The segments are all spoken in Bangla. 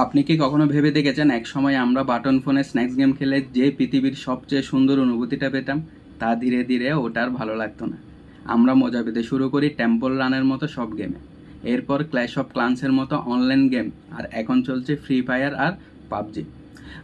আপনি কি কখনো ভেবে দেখেছেন একসময় আমরা বাটন ফোনে স্ন্যাক্স গেম খেলে যে পৃথিবীর সবচেয়ে সুন্দর অনুভূতিটা পেতাম, তা ধীরে ধীরে ওটা আর ভালো লাগতো না। আমরা মজা পেতে শুরু করি টেম্পল রানের মতো সব গেমে, এরপর ক্ল্যাশ অফ ক্লান্সের মতো অনলাইন গেম, আর এখন চলছে ফ্রি ফায়ার আর পাবজি।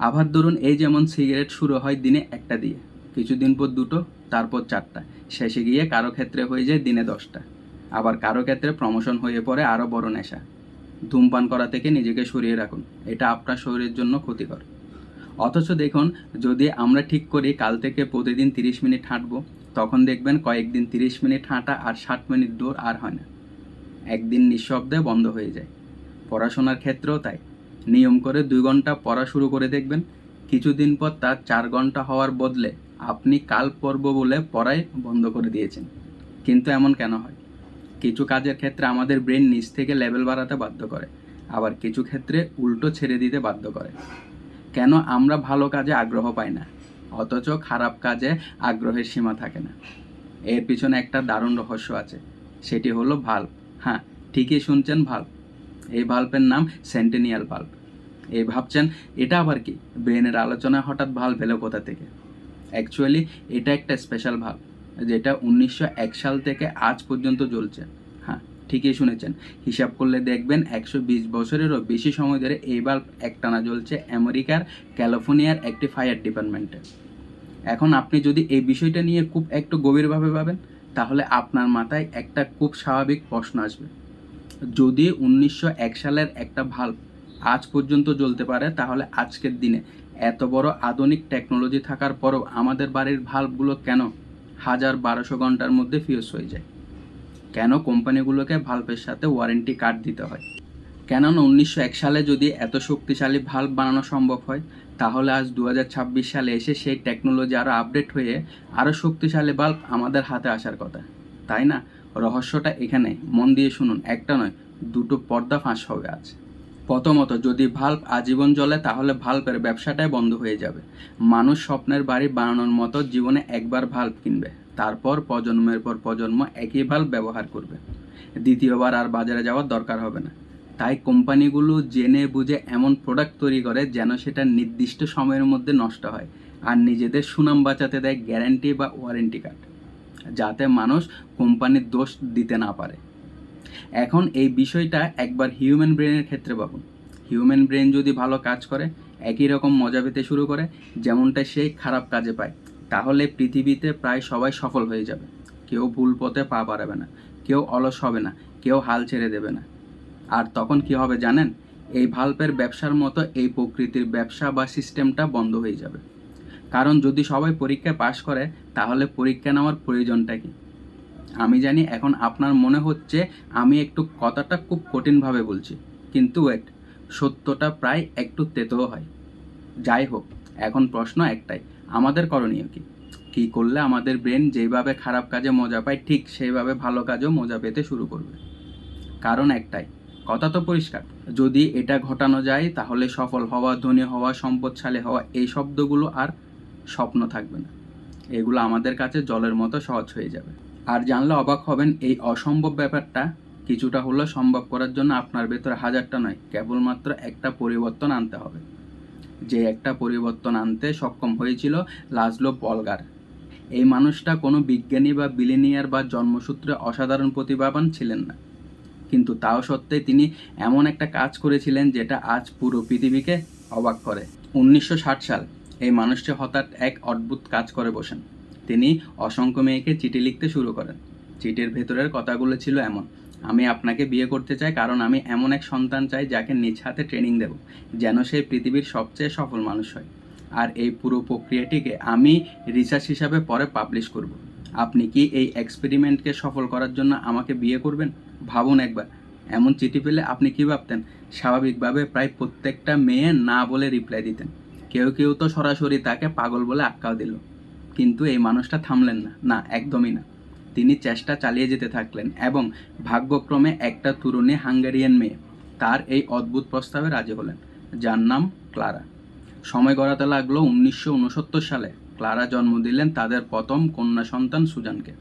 আবার ধরুন, এই যেমন সিগারেট শুরু হয় দিনে একটা দিয়ে, কিছুদিন পর দুটো, তারপর চারটা, শেষে গিয়ে কারো ক্ষেত্রে হয়ে যায় দিনে 10টা। আবার কারো ক্ষেত্রে প্রমোশন হয়ে পড়ে আরও বড় নেশা। ধূমপান করা থেকে নিজেকে সরিয়ে রাখুন, এটা আপনার শরীরের জন্য ক্ষতিকর। অথচ দেখুন, যদি আমরা ঠিক করি কাল থেকে প্রতিদিন 30 মিনিট হাঁটবো, তখন দেখবেন কয়েকদিন 30 মিনিট হাঁটা আর 60 মিনিট দৌড় আর হয় না। একদিন নিঃশব্দে বন্ধ হয়ে যায়। পড়াশোনার ক্ষেত্রেও তাই। নিয়ম করে 2 ঘন্টা পড়া শুরু করে দেখবেন, কিছুদিন পর তার 4 ঘন্টা হওয়ার বদলে আপনি কাল পড়ব বলে পড়াই বন্ধ করে দিয়েছেন। কিন্তু এমন কেন হয়? কিছু কাজের ক্ষেত্রে আমাদের ব্রেন নিজ থেকে লেভেল বাড়াতে বাধ্য করে, আবার কিছু ক্ষেত্রে উল্টো ছেড়ে দিতে বাধ্য করে। কেন আমরা ভালো কাজে আগ্রহ পাই না, অথচ খারাপ কাজে আগ্রহের সীমা থাকে না? এর পিছনে একটা দারুণ রহস্য আছে, সেটি হলো ভাল্ব। হ্যাঁ, ঠিকই শুনছেন, ভাল্ব। এই ভাল্বের নাম সেন্টেনিয়াল ভাল্ব। এই ভাবছেন এটা আবার কি, ব্রেনের আলোচনায় হঠাৎ ভাল্ব এলো কোথা থেকে? অ্যাকচুয়ালি এটা একটা স্পেশাল ভাল্ব, যেটা 1901 সাল থেকে আজ পর্যন্ত জ্বলছে। হ্যাঁ, ঠিকই শুনেছেন। হিসাব করলে দেখবেন 120 বছরেরও বেশি সময় ধরে এই বাল্ব একটানা জ্বলছে আমেরিকার ক্যালিফোর্নিয়ার একটি ফায়ার ডিপার্টমেন্টে। এখন আপনি যদি এই বিষয়টা নিয়ে খুব একটু গভীরভাবে ভাবেন, তাহলে আপনার মাথায় একটা খুব স্বাভাবিক প্রশ্ন আসবে। যদি 1901 সালের একটা ভাল্ব আজ পর্যন্ত জ্বলতে পারে, তাহলে আজকের দিনে এত বড় আধুনিক টেকনোলজি থাকার পরও আমাদের বাড়ির ভাল্বগুলো কেন 1000-1200 ঘন্টার মধ্যে ফিউজ হয়ে যায়? কেন কোম্পানিগুলোকে ভাল্বের সাথে ওয়ারেন্টি কার্ড দিতে হয়? কেননা 1901 সালে যদি এত শক্তিশালী ভাল্ব বানানো সম্ভব হয়, তাহলে আজ 2026 সালে এসে সেই টেকনোলজি আরও আপডেট হয়ে আরও শক্তিশালী বাল্ব আমাদের হাতে আসার কথা, তাই না? রহস্যটা এখানে, মন দিয়ে শুনুন, একটা নয়, দুটো পর্দা ফাঁস হবে আজ। প্রথমত, যদি ভাল্ব আজীবন জ্বলে, তাহলে ভাল্বের ব্যবসাটাই বন্ধ হয়ে যাবে। মানুষ স্বপ্নের বাড়ি বানানোর মতো জীবনে একবার ভাল্ব কিনবে, তারপর প্রজন্মের পর প্রজন্ম একই ভাল্ব ব্যবহার করবে। দ্বিতীয়বার আর বাজারে যাওয়ার দরকার হবে না। তাই কোম্পানিগুলো জেনে বুঝে এমন প্রোডাক্ট তৈরি করে যেন সেটা নির্দিষ্ট সময়ের মধ্যে নষ্ট হয়, আর নিজেদের সুনাম বাঁচাতে দেয় গ্যারান্টি বা ওয়ারেন্টি কার্ড, যাতে মানুষ কোম্পানির দোষ দিতে না পারে। এখন এই বিষয়টা একবার হিউম্যান ব্রেনের ক্ষেত্রে ভাবুন। হিউম্যান ব্রেন যদি ভালো কাজ করে, একই রকম মজা পেতে শুরু করে যেমনটা সেই খারাপ কাজে পায়, তাহলে পৃথিবীতে প্রায় সবাই সফল হয়ে যাবে। কেউ ভুল পথে পা বাড়াবে না, কেউ অলস হবে না, কেউ হাল ছেড়ে দেবে না। আর তখন কি হবে জানেন? এই ভাল্বের ব্যবসার মতো এই প্রকৃতির ব্যবসা বা সিস্টেমটা বন্ধ হয়ে যাবে। কারণ যদি সবাই পরীক্ষায় পাশ করে, তাহলে পরীক্ষা নেওয়ার প্রয়োজনটা কি? আমি জানি এখন আপনার মনে হচ্ছে আমি একটু কথাটা খুব কঠিনভাবে বলছি, কিন্তু ওয়েট, সত্যটা প্রায় একটু তেতো হয়। যাই হোক, এখন প্রশ্ন একটাই, আমাদের করণীয় কি? কী করলে আমাদের ব্রেন যেইভাবে খারাপ কাজে মজা পায়, ঠিক সেইভাবে ভালো কাজেও মজা পেতে শুরু করবে? কারণ একটাই, কথা তো পরিষ্কার। যদি এটা ঘটানো যায়, তাহলে সফল হওয়া, ধনী হওয়া, সম্পদশালী হওয়া, এই শব্দগুলো আর স্বপ্ন থাকবে না। এগুলো আমাদের কাছে জলের মতো সহজ হয়ে যাবে। আর জানলে অবাক হবেন, এই অসম্ভব ব্যাপারটা কিছুটা হলেও সম্ভব করার জন্য আপনার ভেতরে হাজারটা নয়, কেবলমাত্র একটা পরিবর্তন আনতে হবে। যে একটা পরিবর্তন আনতে সক্ষম হয়েছিল লাজলো পলগার। এই মানুষটা কোনো বিজ্ঞানী বা বিলিনিয়ার বা জন্মসূত্রে অসাধারণ প্রতিভাবান ছিলেন না, কিন্তু তাও সত্ত্বেও তিনি এমন একটা কাজ করেছিলেন যেটা আজ পুরো পৃথিবীকে অবাক করে। 1960 সাল, এই মানুষটি হঠাৎ এক অদ্ভুত কাজ করে বসেন। তিনি অসংখ্য মেয়েকে চিঠি লিখতে শুরু করেন। চিঠির ভেতরের কথাগুলো ছিল এমন: আমি আপনাকে বিয়ে করতে চাই, কারণ আমি এমন এক সন্তান চাই যাকে নিজ হাতে ট্রেনিং দেব, যেন সে পৃথিবীর সবচেয়ে সফল মানুষ হয়। আর এই পুরো প্রক্রিয়াটিকে আমি রিসার্চ হিসাবে পরে পাবলিশ করব। আপনি কি এই এক্সপেরিমেন্টকে সফল করার জন্য আমাকে বিয়ে করবেন? ভাবুন একবার, এমন চিঠি পেলে আপনি কি ভাবতেন? স্বাভাবিকভাবে প্রায় প্রত্যেকটা মেয়ে না বলে রিপ্লাই দিতেন। কেউ কেউ তো সরাসরি তাকে পাগল বলে আখ্যাও দিল। কিন্তু এই মানুষটা থামলেন না, না, একদমই না। তিনি চেষ্টা চালিয়ে যেতে থাকলেন, এবং ভাগ্যক্রমে একটা তরুণী হাঙ্গেরিয়ান মেয়ে তার এই অদ্ভুত প্রস্তাবে রাজি হলেন, যার নাম ক্লারা। সময় গড়াতে লাগলো 1969 সালে। ক্লারা জন্ম দিলেন তাদের প্রথম কন্যা সন্তান সুজানকে।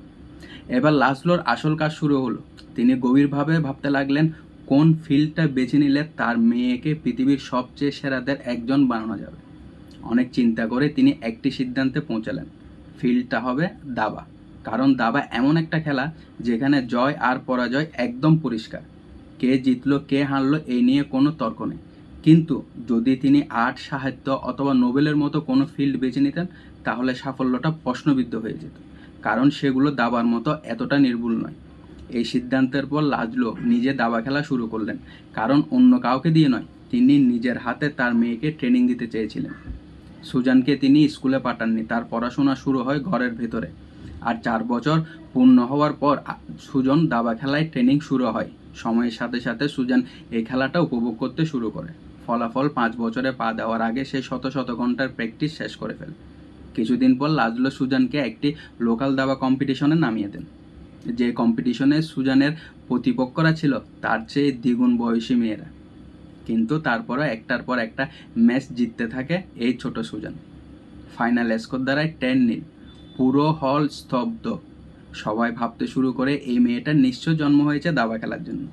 এবার লাজলোর আসল কাজ শুরু হলো। তিনি গভীরভাবে ভাবতে লাগলেন, কোন ফিল্ডটা বেছে নিলে তার মেয়েকে পৃথিবীর সবচেয়ে সেরাদের একজন বানানো যাবে। অনেক চিন্তা করে তিনি একটি সিদ্ধান্তে পৌঁছালেন, ফিল্ডটা হবে দাবা। কারণ দাবা এমন একটা খেলা যেখানে জয় আর পরাজয় একদম পরিষ্কার, কে জিতলো কে হারলো এই নিয়ে কোনো তর্ক নেই। কিন্তু যদি তিনি আর্ট, সাহিত্য অথবা নোবেলের মতো কোনো ফিল্ড বেছে নিতেন তাহলে সাফল্যটা প্রশ্নবিদ্ধ হয়ে যেত, কারণ সেগুলো দাবার মতো এতটা নির্ভুল নয়। এই সিদ্ধান্তের পর লাজলো নিজে দাবা খেলা শুরু করলেন, কারণ অন্য কাউকে দিয়ে নয়, তিনি নিজের হাতে তার মেয়েকে ট্রেনিং দিতে চেয়েছিলেন। সুজানকে তিনি স্কুলে পাঠাননি, তার পড়াশোনা শুরু হয় ঘরের ভেতরে। আর 4 বছর পূর্ণ হওয়ার পর সুজন দাবা খেলায় ট্রেনিং শুরু হয়। সময়ের সাথে সাথে সুজান এই খেলাটা উপভোগ করতে শুরু করে। ফলাফল 5 বছরে পা দেওয়ার আগে সে শত শত ঘন্টার প্র্যাকটিস শেষ করে ফেলে। কিছুদিন পর লাজলো সুজানকে একটি লোকাল দাবা কম্পিটিশনে নামিয়ে দেন, যে কম্পিটিশনে সুজানের প্রতিপক্ষরা ছিল তার চেয়ে দ্বিগুণ বয়সী মেয়েরা। কিন্তু তারপরও একটার পর একটা ম্যাচ জিততে থাকে এই ছোট সুজান। ফাইনাল স্কোর দাঁড়ায় 10-0। পুরো হল স্তব্ধ। সবাই ভাবতে শুরু করে এই মেয়েটার নিশ্চয় জন্ম হয়েছে দাবা খেলার জন্য।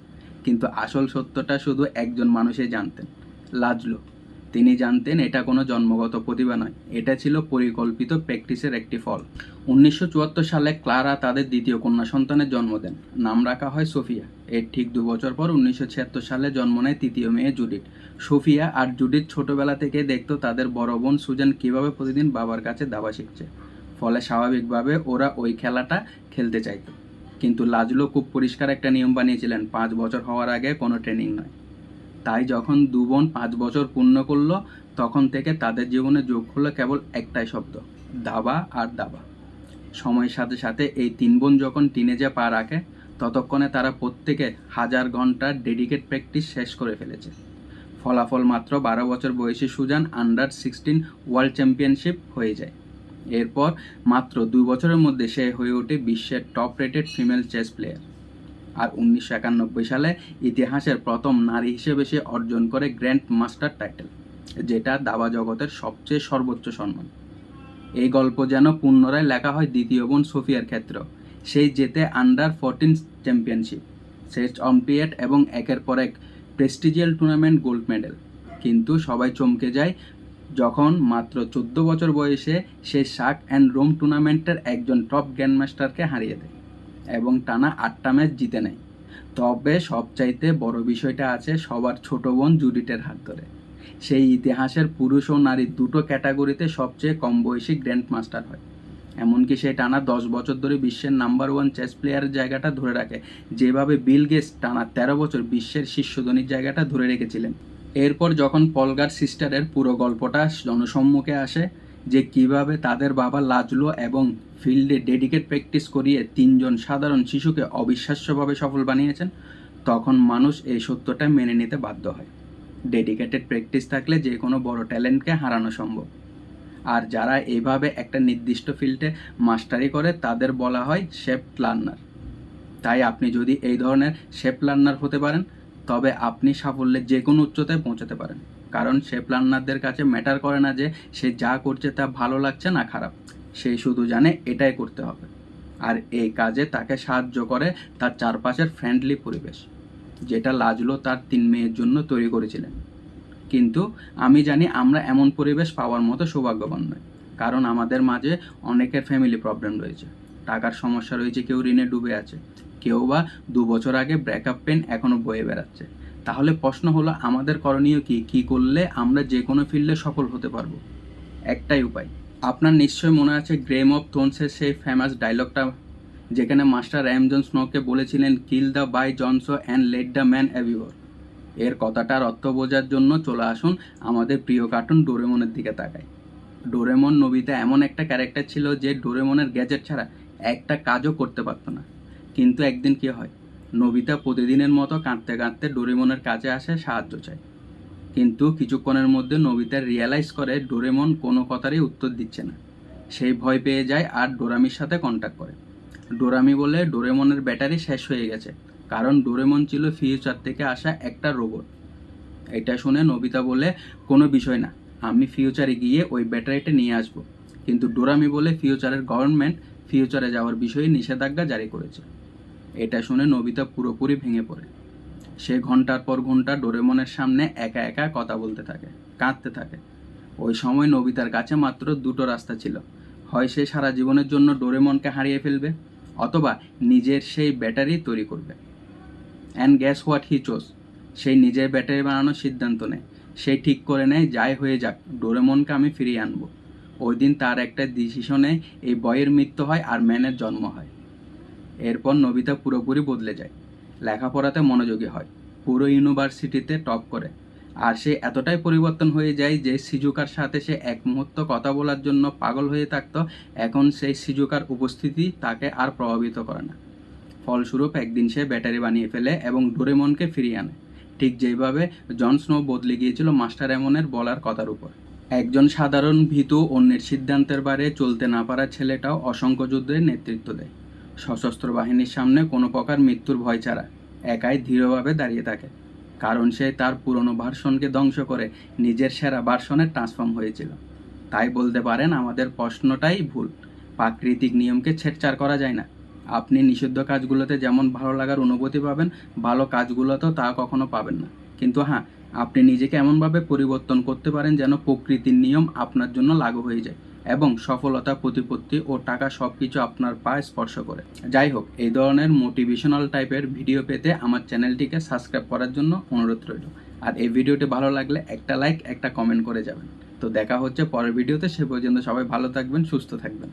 কিন্তু আসল সত্যটা শুধু একজন মানুষই জানতেন, লাজলো। তিনি জানতেন এটা কোনো জন্মগত প্রতিভা নয়, এটা ছিল পরিকল্পিত প্র্যাকটিসের একটি ফল। 1974 সালে ক্লারা তাদের দ্বিতীয় কন্যা সন্তানের জন্ম দেন। নাম রাখা হয় সোফিয়া। এর ঠিক 2 বছর পর 1976 সালে জন্ম নেয় তৃতীয় মেয়ে জুডিথ। সোফিয়া আর জুডিথ ছোটবেলা থেকে দেখতো তাদের বড় বোন সুজান কীভাবে প্রতিদিন বাবার কাছে দাবা শিখছে, ফলে স্বাভাবিকভাবে ওরা ওই খেলাটা খেলতে চাইতো। কিন্তু লাজলো খুব পরিষ্কার একটা নিয়ম বানিয়েছিলেন, 5 বছর হওয়ার আগে কোনো ট্রেনিং নয়। তাই যখন দু বোন 5 বছর পূর্ণ করলো তখন থেকে তাদের জীবনে যোগ হলো কেবল একটাই শব্দ, দাবা আর দাবা। সময়ের সাথে সাথে এই 3 বোন যখন টিনেজে পা রাখে ততক্ষণে তারা প্রত্যেকে 1000 ঘন্টার ডেডিকেট প্র্যাকটিস শেষ করে ফেলেছে। ফলাফল মাত্র 12 বছর বয়সী সুজান আন্ডার-16 ওয়ার্ল্ড চ্যাম্পিয়নশিপ হয়ে যায়। এরপর মাত্র 2 বছরের মধ্যে সে হয়ে ওঠে বিশ্বের top rated female chess player. আর 1991 সালে ইতিহাসের প্রথম নারী হিসেবে সে অর্জন করে গ্র্যান্ড মাস্টার টাইটেল, যেটা দাবা জগতের সবচেয়ে সর্বোচ্চ সম্মান। এই গল্প যেন পুনরায় লেখা হয় দ্বিতীয় বোন সোফিয়ার ক্ষেত্রেও। সেই জেতে আন্ডার-14 চ্যাম্পিয়নশিপ, শেষ অলিম্পিয়াড এবং একের পর এক প্রেস্টিজিয়াল টুর্নামেন্ট গোল্ড মেডেল। কিন্তু সবাই চমকে যায় যখন মাত্র 14 বছর বয়সে সে শাক অ্যান্ড রোম টুর্নামেন্টের একজন টপ গ্র্যান্ডমাস্টারকে হারিয়ে দেয় এবং টানা 8টা ম্যাচ জিতে নেয়। তবে সবচাইতে বড় বিষয়টা আছে সবার ছোট বোন জুডিথের হাত ধরে। সেই ইতিহাসের পুরুষ ও নারী দুটো ক্যাটাগরিতে সবচেয়ে কম বয়সী গ্র্যান্ড মাস্টার হয়। এমনকি সে টানা 10 বছর ধরে বিশ্বের নাম্বার 1 চেস প্লেয়ারের জায়গাটা ধরে রাখে, যেভাবে বিল গেটস টানা 13 বছর বিশ্বের শীর্ষধনীর জায়গাটা ধরে রেখেছিলেন। এরপর যখন পলগার সিস্টারের পুরো গল্পটা জনসম্মুখে আসে, যে কিভাবে তাদের বাবা লাজলো এবং ফিল্ডে ডেডিকেট প্র্যাকটিস করিয়ে 3জন সাধারণ শিশুকে অবিশ্বাস্যভাবে সফল বানিয়েছেন, তখন মানুষ এই সত্যটা মেনে নিতে বাধ্য হয়। ডেডিকেটেড প্র্যাকটিস থাকলে যে কোনো বড় ট্যালেন্টকে হারানো সম্ভব। আর যারা এইভাবে একটা নির্দিষ্ট ফিল্ডে মাস্টারি করে তাদের বলা হয় শেপ লার্নার। তাই আপনি যদি এই ধরনের শেপ লার্নার হতে পারেন তবে আপনি সাফল্যের যে কোনো উচ্চতায় পৌঁছাতে পারেন। কারণ শেপ লার্নারদের কাছে ম্যাটার করে না যে সে যা করছে তা ভালো লাগছে না খারাপ, সে শুধু জানে এটাই করতে হবে। আর এই কাজে তাকে সাহায্য করে তার চারপাশের ফ্রেন্ডলি পরিবেশ, যেটা লাজলো তার 3 মেয়ের জন্য তৈরি করেছিলেন। কিন্তু আমি জানি আমরা এমন পরিবেশ পাওয়ার মতো সৌভাগ্যবান নয়, কারণ আমাদের মাঝে অনেকের ফ্যামিলি প্রবলেম রয়েছে, টাকার সমস্যা রয়েছে, কেউ ঋণে ডুবে আছে, কেউ বা 2 বছর আগে ব্রেকআপ পেন এখনও বয়ে বেড়াচ্ছে। তাহলে প্রশ্ন হলো আমাদের করণীয় কী করলে আমরা যে কোনো ফিল্ডে সফল হতে পারবো? একটাই উপায়। আপনার নিশ্চয় মনে আছে গেম অফ থ্রোনসের সেই ফেমাস ডায়লগটা, যেখানে মাস্টার জন স্নোকে বলেছিলেন, kill the boy Jon Snow and let the man অ্যাভিওর। এর কথাটার অর্থ বোঝার জন্য চলে আসুন আমাদের প্রিয় কার্টুন ডোরেমনের দিকে তাকাই। ডোরেমন নোবিতা এমন একটা ক্যারেক্টার ছিল যে ডোরেমনের গ্যাজেট ছাড়া একটা কাজও করতে পারতো না। কিন্তু একদিন কি হয়, নোবিতা প্রতিদিনের মতো কাঁদতে কাঁদতে ডোরেমনের কাছে আসে সাহায্য চায়। কিন্তু কিছুক্ষণের মধ্যে নোবিতা রিয়েলাইজ করে ডোরেমন কোনো কথারই উত্তর দিচ্ছে না। সেই ভয় পেয়ে যায় আর ডোরামির সাথে কন্ট্যাক্ট করে। ডোরামি বলে ডোরেমনের ব্যাটারি শেষ হয়ে গেছে, কারণ ডোরেমন ছিল ফিউচার থেকে আসা একটা রোবট। এটা শুনে নোবিতা বলে, কোনো বিষয় না, আমি ফিউচারে গিয়ে ওই ব্যাটারিটা নিয়ে আসবো। কিন্তু ডোরামি বলে ফিউচারের গভর্নমেন্ট ফিউচারে যাওয়ার বিষয়ে নিষেধাজ্ঞা জারি করেছে। এটা শুনে নোবিতা পুরোপুরি ভেঙে পড়ে। সে ঘন্টার পর ঘন্টা ডোরেমনের সামনে একা একা কথা বলতে থাকে, কাঁদতে থাকে। ওই সময় নোবিতার কাছে মাত্র দুটো রাস্তা ছিল, হয় সে সারা জীবনের জন্য ডোরেমনকে হারিয়ে ফেলবে, অথবা নিজের সেই ব্যাটারি তৈরি করবে। And gas what he choose, সেই নিজের ব্যাটারি বানানোর সিদ্ধান্ত নেয়। সে ঠিক করে নেয়, যাই হয়ে যাক ডোরেমনকে আমি ফিরিয়ে আনবো। ওই দিন তার একটা ডিসিশনে এই বয়ের মৃত্যু হয় আর ম্যানের জন্ম হয়। এরপর নোবিতা পুরোপুরি বদলে যায়, লেখাপড়াতে মনোযোগী হয়, পুরো ইউনিভার্সিটিতে টপ করে। আর সে এতটাই পরিবর্তন হয়ে যায় যে সিজুকার সাথে সে এক মুহূর্ত কথা বলার জন্য পাগল হয়ে থাকতো, এখন সেই সিজুকার উপস্থিতি তাকে আর প্রভাবিত করে না। ফলস্বরূপ একদিন সে ব্যাটারি বানিয়ে ফেলে এবং ডোরেমনকে ফিরিয়ে আনে, ঠিক যেভাবে জন স্নো বদলে গিয়েছিল মাস্টার এমনের বলার কথার উপর। একজন সাধারণ ভীতু অন্যের সিদ্ধান্তের বাইরে চলতে না পারা ছেলেটাও অসংখ্য যুদ্ধের নেতৃত্ব দেয়। সশস্ত্র বাহিনীর সামনে কোনো প্রকার মৃত্যুর ভয় ছাড়া একাই দৃঢ়ভাবে দাঁড়িয়ে থাকে, কারণ সে তার পুরনো ভার্সনকে ধ্বংস করে নিজের সেরা ভার্সনে ট্রান্সফর্ম হয়েছিল। তাই বলতে পারেন আমাদের প্রশ্নটাই ভুল, প্রাকৃতিক নিয়মকে ছেড়ছাড় করা যায় না। আপনি নিষিদ্ধ কাজগুলোতে যেমন ভালো লাগার অনুভূতি পাবেন, ভালো কাজগুলোতেও তা কখনো পাবেন না। কিন্তু হ্যাঁ, আপনি নিজেকে এমনভাবে পরিবর্তন করতে পারেন যেন প্রকৃতির নিয়ম আপনার জন্য লাগু হয়ে যায় এবং সফলতা, প্রতিপত্তি ও টাকা সব কিছু আপনার পায়ে স্পর্শ করে। যাই হোক, এই ধরনের মোটিভেশনাল টাইপের ভিডিও পেতে আমার চ্যানেলটিকে সাবস্ক্রাইব করার জন্য অনুরোধ রইল। আর এই ভিডিওটি ভালো লাগলে একটা লাইক, একটা কমেন্ট করে যাবেন। তো দেখা হচ্ছে পরের ভিডিওতে, সে পর্যন্ত সবাই ভালো থাকবেন, সুস্থ থাকবেন।